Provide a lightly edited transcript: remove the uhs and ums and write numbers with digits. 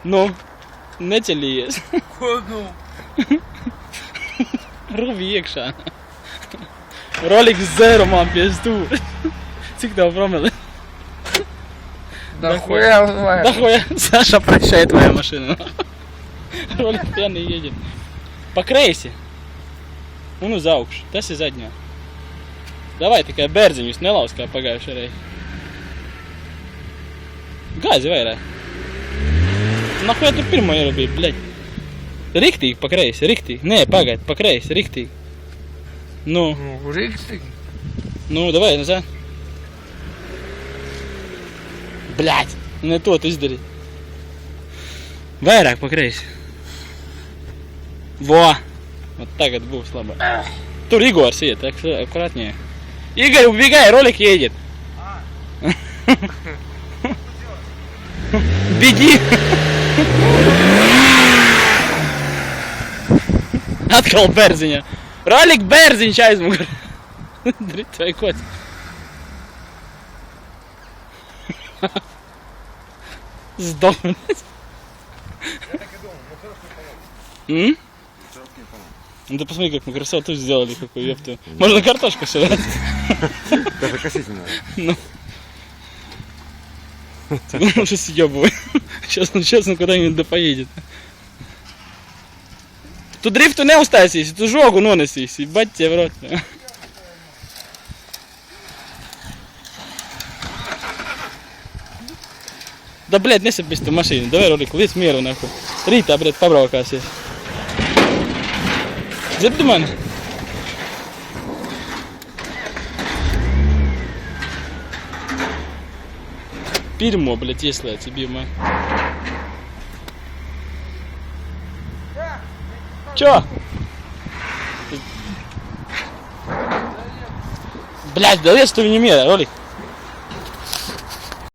Ну, не тілієш. Куди? Ровікша. Ролик з зеромом пізду. Цих того промили. Да хуя знаю. Да хуя, Саша, прощай твою машину. Ролик пьяный едет. По крейсе. Ну заукш, таси заднього. Давай, така берзинюсь, не ласка, погай ширей. Газі, вайра. Нахуя ти пір моє робив, блядь. Ріктик по крейсі, ріктик. Не, пагать, по крейсі, ріктик. Ну. Ну, риксик. Ну, давай, назад. Блядь, не то, ти здурі. Вайрак по крейсі. Во! Вот так это был слабо. Тур Егор сидит, так что аккуратнее. Игорь, убегай, ролик едет. Беги! Открыл Берзиня. Ролик Берзин, чай смог. Дрить твой кот. Сдохнуть. Ну ты посмотри, как мы красоту сделали, какую ёпту. Можно картошку сюда. Даже косить не надо. Ну. Он уже съебывает. Сейчас он куда-нибудь да поедет. Тут дрифту не остається, тут жогу ну несись, їбать тебе в рот. Да блядь, не себе в машине, давай ролик, весь меру нахуй. Рита, блядь, побрал касси. Зайди до мене. Пирмо, блядь, если я тебе, мать. Чё? Блядь, да лес ты не мера, ролик.